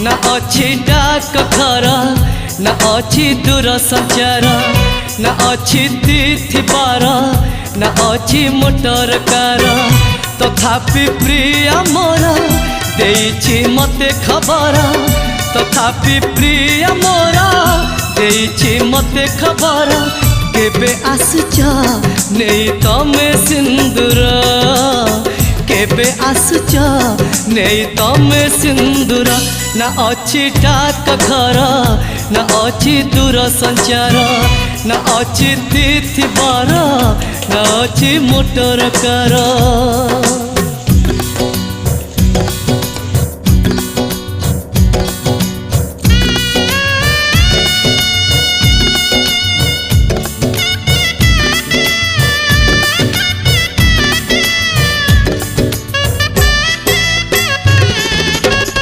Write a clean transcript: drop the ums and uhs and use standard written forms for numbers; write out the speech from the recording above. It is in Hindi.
ना अच्छी डाक घर ना अच्छी दूर संचार ना अच्छी तिथि बार ना अच्छी मोटर कार तथापि प्रिय मोर देइछि मते खबर तथापि प्रिय मोर देइछि मते खबर केबे आसुच नहीं तमे सिंदूर केबे आसुच नहीं तमे सिंदूर ना अच्छी डाक घर ना अच्छी दूर संचार ना अच्छी तिथि बार ना अच्छी मोटर कार।